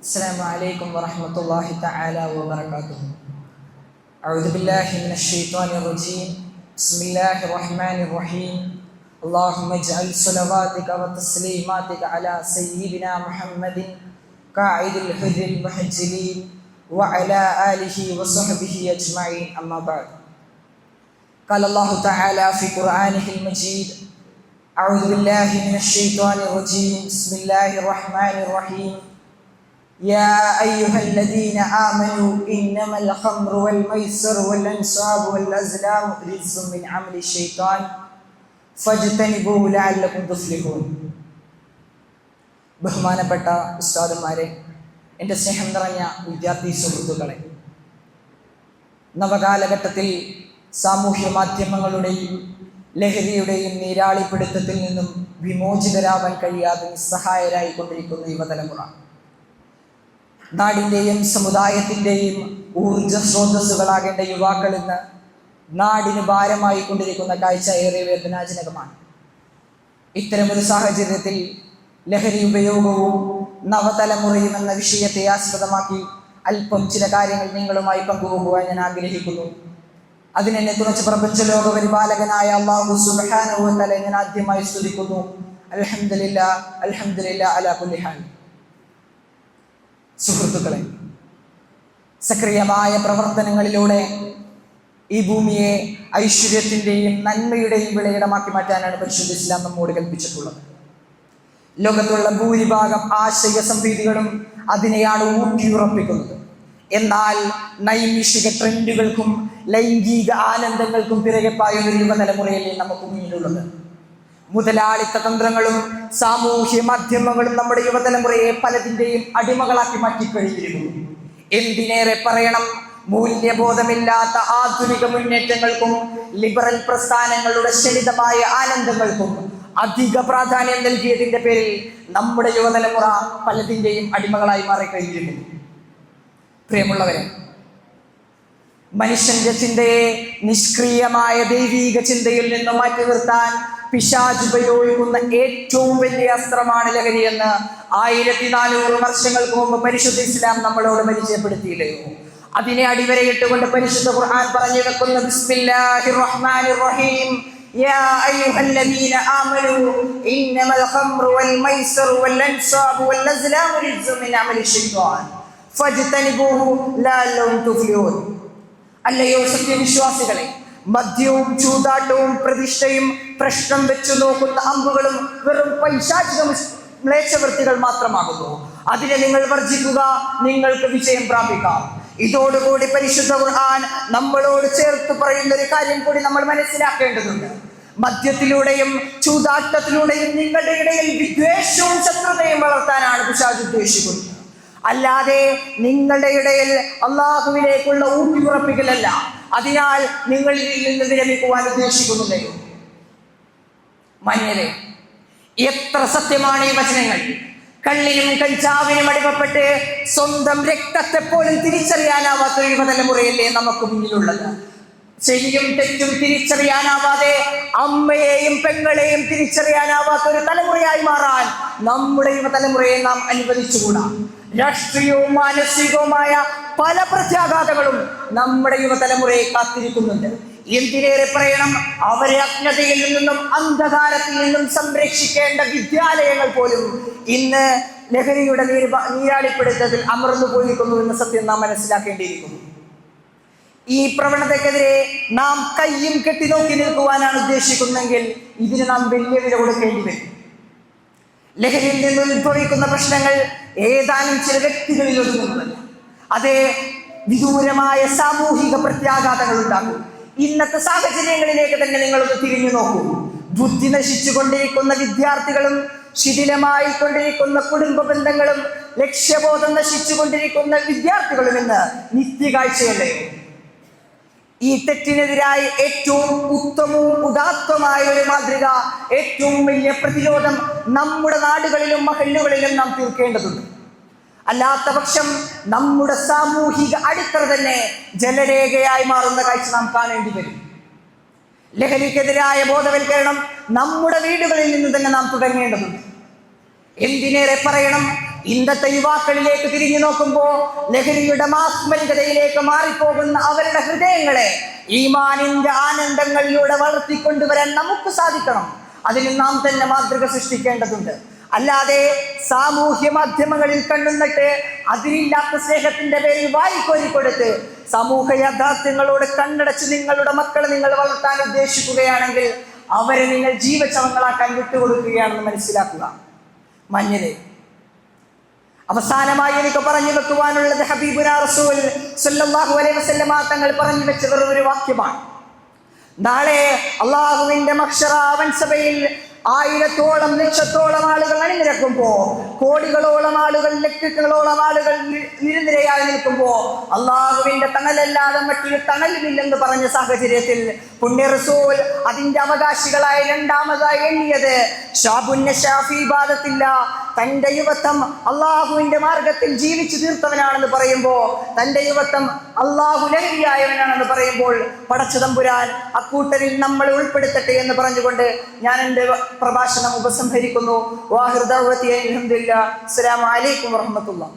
السلام عليكم ورحمة الله تعالى وبركاته. أعوذ بالله من الشيطان الرجيم. بسم الله الرحمن الرحيم. اللهم اجعل صلواتك وتسليماتك على سيدنا محمد قائد الحر المحجلين وعلى آله وصحبه أجمعين. أما بعد. قال الله تعالى في قرآنه المجيد: أعوذ بالله من الشيطان الرجيم. بسم الله الرحمن الرحيم. يا أيها الذين آمنوا إنما الخمر والميسر والأنصاب والأزلام رجس من عمل الشيطان فاجتنبوه لعلكم تفلحون. ബഹുമാനപ്പെട്ട ഉസ്താദുമാരെ, എൻ്റെ സ്നേഹം നിറഞ്ഞ വിദ്യാർത്ഥി സുഹൃത്തുക്കളെ, നവകാലഘട്ടത്തിൽ സാമൂഹ്യ മാധ്യമങ്ങളുടെയും ലഹരിയുടെയും നീരാളിപ്പിടുത്തത്തിൽ നിന്നും വിമോചിതരാവാൻ കഴിയാതെ നിസ്സഹായരായിക്കൊണ്ടിരിക്കുന്ന യുവതലമുറ നാടിൻ്റെയും സമുദായത്തിൻ്റെയും ഊർജ സ്രോതസ്സുകളാകേണ്ട യുവാക്കൾ ഇന്ന് നാടിന് ഭാരമായി കൊണ്ടിരിക്കുന്ന കാഴ്ച ഏറെ വേദനാജനകമാണ്. ഇത്തരമൊരു സാഹചര്യത്തിൽ ലഹരി ഉപയോഗവും നവതലമുറയും എന്ന വിഷയത്തെ ആസ്പദമാക്കി അല്പം ചില കാര്യങ്ങൾ നിങ്ങളുമായി പങ്കുവെക്കുവാൻ ഞാൻ ആഗ്രഹിക്കുന്നു. അതിനെന്നെ തുണച്ച് പ്രപഞ്ച ലോക പരിപാലകനായ അല്ലാഹു സുബ്ഹാനഹു വ തആല ഞാൻ ആദ്യമായി സ്തുതിക്കുന്നു. അൽഹംദുലില്ലാഹ് അൽഹംദുലില്ലാഹ് അലാ കുല്ലി ഹാൽ. സുഹൃത്തുക്കളെ, സക്രിയമായ പ്രവർത്തനങ്ങളിലൂടെ ഈ ഭൂമിയെ ഐശ്വര്യത്തിൻ്റെയും നന്മയുടെയും വിളയിടമാക്കി മാറ്റാനാണ് പരിശുദ്ധ ഇസ്ലാം നമ്മോട് കൽപ്പിച്ചിട്ടുള്ളത്. ലോകത്തുള്ള ഭൂരിഭാഗം ആശയ സംഭീതികളും അതിനെയാണ് ഊട്ടിയുറപ്പിക്കുന്നത്. എന്നാൽ നൈമിഷിക ട്രെൻഡുകൾക്കും ലൈംഗിക ആനന്ദങ്ങൾക്കും പിറകെ പായുന്ന യുവതലമുറയല്ലേ നമുക്ക് മുന്നിലുള്ളത്. മുതലാളിത്ത തന്ത്രങ്ങളും സാമൂഹ്യ മാധ്യമങ്ങളും നമ്മുടെ യുവതലമുറയെ പലതിൻ്റെയും അടിമകളാക്കി മാറ്റിക്കഴിഞ്ഞിരിക്കുന്നു. എന്തിനേറെ പറയണം, മൂല്യബോധമില്ലാത്ത ആധുനിക മുന്നേറ്റങ്ങൾക്കും ലിബറൽ പ്രസ്ഥാനങ്ങളുടെ ക്ഷണിതമായ ആനന്ദങ്ങൾക്കും അധിക പ്രാധാന്യം നൽകിയതിൻ്റെ പേരിൽ നമ്മുടെ യുവതലമുറ പലതിൻ്റെയും അടിമകളായി മാറിക്കഴിഞ്ഞിരിക്കുന്നു. പ്രിയമുള്ളവരെ, മനുഷ്യന്റെ ചിന്തയെ നിഷ്ക്രിയമായ ദൈവീക ചിന്തയിൽ നിന്ന് മാറ്റി നിർത്താൻ പിശാച് ഉപയോഗിക്കുന്ന ഏറ്റവും വലിയ അസ്ത്രമാണ് ലഹരി എന്ന് 1400 വർഷങ്ങൾക്ക് മുമ്പ് പരിശുദ്ധ ഇസ്ലാം നമ്മളോട് പരിചയപ്പെടുത്തിയില്ലയോ? അതിനെ അടിവരയിട്ടുകൊണ്ട് പരിശുദ്ധ ഖുർആൻ പറഞ്ഞു വെക്കുന്ന ബിസ്മില്ലാഹിർ റഹ്മാനിർ റഹീം. യാ അയ്യുഹല്ലദീന ആമനൂ ഇന്നമൽ ഖംറു വൽ മൈസറു വൽ അൻസാബു വൽ അസ്ലാമു റിജ്സും മിൻ അമലി ശൈത്വാൻ ഫജ്തനിബൂഹു ലഅല്ലഹും തുഫ്ലിഹൂൻ. അല്ലയോ സത്യവിശ്വാസികളെ, മദ്യവും ചൂതാട്ടവും പ്രതിഷ്ഠയും പ്രശ്നം വെച്ചു നോക്കുന്ന അമ്പുകളും വെറും പൈശാചിക മ്ലേച്ഛവൃത്തികൾ മാത്രമാകുന്നു. അതിനെ നിങ്ങൾ വർജിക്കുക, നിങ്ങൾക്ക് വിജയം പ്രാപിക്കാം. ഇതോടുകൂടി പരിശുദ്ധ ഖുർആൻ നമ്മളോട് ചേർത്ത് പറയുന്ന ഒരു കാര്യം കൂടി നമ്മൾ മനസ്സിലാക്കേണ്ടതുണ്ട്. മദ്യത്തിലൂടെയും ചൂതാട്ടത്തിലൂടെയും നിങ്ങളുടെ ഇടയിൽ വിദ്വേഷവും ശത്രുതയും വളർത്താനാണ് പിശാച് ഉദ്ദേശിക്കുന്നത്. അല്ലാതെ നിങ്ങളുടെ ഇടയിൽ അള്ളാഹുവിലേക്കുള്ള ഊട്ടിയുറപ്പിക്കലല്ല. അതിനാൽ നിങ്ങളിൽ നിന്ന് വിരമിക്കുവാൻ ഉദ്ദേശിക്കുന്നില്ലയോ? മാന്യരെ, എത്ര സത്യമാണ് ഈ വചനങ്ങൾ! കള്ളിനും കഞ്ചാവിനും അടിമപ്പെട്ട് സ്വന്തം രക്തത്തെ പോലും തിരിച്ചറിയാനാവാത്ത ഒരു യുവതലമുറയല്ലേ നമുക്ക് മുന്നിലുള്ളത്. ശരിയും തെറ്റും തിരിച്ചറിയാനാവാതെ അമ്മയെയും പെങ്ങളെയും തിരിച്ചറിയാനാവാത്ത ഒരു തലമുറയായി മാറാൻ നമ്മുടെ യുവതലമുറയെ നാം അനുവദിച്ചുകൂടാ. രാഷ്ട്രീയവും മാനസികവുമായ പല പ്രത്യാഘാതങ്ങളും നമ്മുടെ യുവതലമുറയെ കാത്തിരിക്കുന്നുണ്ട്. എന്തിനേറെ പറയണം, അവരെ അജ്ഞതയിൽ നിന്നും അന്ധകാരത്തിൽ നിന്നും സംരക്ഷിക്കേണ്ട വിദ്യാലയങ്ങൾ പോലും ഇന്ന് ലഹരിയുടെ നീരാളിപ്പിടുത്തത്തിൽ അമർന്നു പോയിരിക്കുന്നു എന്ന സത്യം നാം മനസ്സിലാക്കേണ്ടിയിരിക്കുന്നു. ഈ പ്രവണതയ്ക്കെതിരെ നാം കയ്യും കെട്ടി നോക്കി നിൽക്കുവാനാണ് ഉദ്ദേശിക്കുന്നതെങ്കിൽ ഇതിന് നാം വലിയ വില കൊടുക്കേണ്ടി വരും. ലഹരിയിൽ നിന്ന് ഉത്ഭവിക്കുന്ന പ്രശ്നങ്ങൾ ഏതാനും ചില വ്യക്തികളിൽ ഒതുങ്ങുന്നതല്ല. അതേ വിദൂരമായ സാമൂഹിക പ്രത്യാഘാതങ്ങൾ ഉണ്ടാക്കും. ഇന്നത്തെ സാഹചര്യങ്ങളിലേക്ക് തന്നെ നിങ്ങളൊന്ന് തിരിഞ്ഞു നോക്കൂ. ബുദ്ധി നശിച്ചുകൊണ്ടിരിക്കുന്ന വിദ്യാർത്ഥികളും ശിഥിലമായി കൊണ്ടിരിക്കുന്ന കുടുംബ ബന്ധങ്ങളും ലക്ഷ്യബോധം നശിച്ചുകൊണ്ടിരിക്കുന്ന വിദ്യാർത്ഥികളും ഇന്ന് നിത്യകാഴ്ചയല്ലേ? ഈ തെറ്റിനെതിരായി ഏറ്റവും ഉത്തമവും ഉദാത്തമായ ഒരു മാതൃക, ഏറ്റവും വലിയ പ്രതിരോധം നമ്മുടെ നാടുകളിലും മഹല്ലുകളിലും നാം തീർക്കേണ്ടതുണ്ട്. അല്ലാത്ത പക്ഷം നമ്മുടെ സാമൂഹിക അടിത്തറ തന്നെ ജലരേഖയായി മാറുന്ന കാഴ്ച നാം കാണേണ്ടി വരും. ലഹരിക്കെതിരായ ബോധവൽക്കരണം നമ്മുടെ വീടുകളിൽ നിന്ന് തന്നെ നാം തുടങ്ങേണ്ടതുണ്ട്. എന്തിനേറെ പറയണം, ഇന്നത്തെ യുവാക്കളിലേക്ക് തിരിഞ്ഞു നോക്കുമ്പോൾ ലഹരിയുടെ മാസ്മരികതയിലേക്ക് മാറിപ്പോകുന്ന അവരുടെ ഹൃദയങ്ങളെ ഈമാനിന്റെ ആനന്ദങ്ങളിലൂടെ വളർത്തിക്കൊണ്ടുവരാൻ നമുക്ക് സാധിക്കണം. അതിന് നാം തന്നെ മാതൃക സൃഷ്ടിക്കേണ്ടതുണ്ട്. അല്ലാതെ സാമൂഹ്യ മാധ്യമങ്ങളിൽ കണ്ടുന്നിട്ട് അതിരില്ലാത്ത സ്നേഹത്തിന്റെ പേരിൽ വാരിക്കോരിക്കൊടുത്ത് സമൂഹ യാഥാർത്ഥ്യങ്ങളോട് കണ്ണടച്ച് നിങ്ങളുടെ മക്കളെ നിങ്ങൾ വളർത്താൻ ഉദ്ദേശിക്കുകയാണെങ്കിൽ അവരെ നിങ്ങൾ ജീവചവങ്ങളാക്കാൻ വിട്ടുകൊടുക്കുകയാണെന്ന് മനസ്സിലാക്കുക. മഞ്ഞില് അവസാനമായി എനിക്ക് പറഞ്ഞു വെക്കുവാനുള്ളത് ഹബീബുനാ റസൂൽ സ്വല്ലല്ലാഹു അലൈഹി വസല്ലമ തങ്ങൾ പറഞ്ഞു വെച്ച വെറൊരു വാക്യമാണ്. നാളെ അള്ളാഹുവിന്റെ മഹ്ശറാവൻ സഭയിൽ 1000-ഓളം ലക്ഷത്തോളം ആളുകൾ അണിനിരക്കുമ്പോ, കോടികളോളം ആളുകൾ, ലക്ഷങ്ങളോളം ആളുകൾ നിരനിരയായി നിൽക്കുമ്പോ അള്ളാഹുവിന്റെ തണലല്ലാതെ മറ്റൊരു തണലുമില്ലെന്ന് പറഞ്ഞ സാഹചര്യത്തിൽ പുണ്യ റസൂൽ അതിന്റെ അവകാശികളായി രണ്ടാമതായി എണ്ണിയത് ഇബാദത്തില്ല, തന്റെ യുവത്വം അള്ളാഹുവിന്റെ മാർഗത്തിൽ ജീവിച്ചു തീർത്തവനാണെന്ന് പറയുമ്പോൾ, തന്റെ യുവത്വം അള്ളാഹു ലഹരിയായവനാണെന്ന് പറയുമ്പോൾ പടച്ച തമ്പുരാൻ അക്കൂട്ടരിൽ നമ്മൾ ഉൾപ്പെടുത്തട്ടെ എന്ന് പറഞ്ഞുകൊണ്ട് ഞാൻ എൻ്റെ പ്രഭാഷണം ഉപസംഹരിക്കുന്നു. വാഹിർ ദഅവതി അൽഹംദുലില്ലാഹ്. അസ്സലാമു അലൈക്കും വറഹ്മത്തുള്ളാഹി.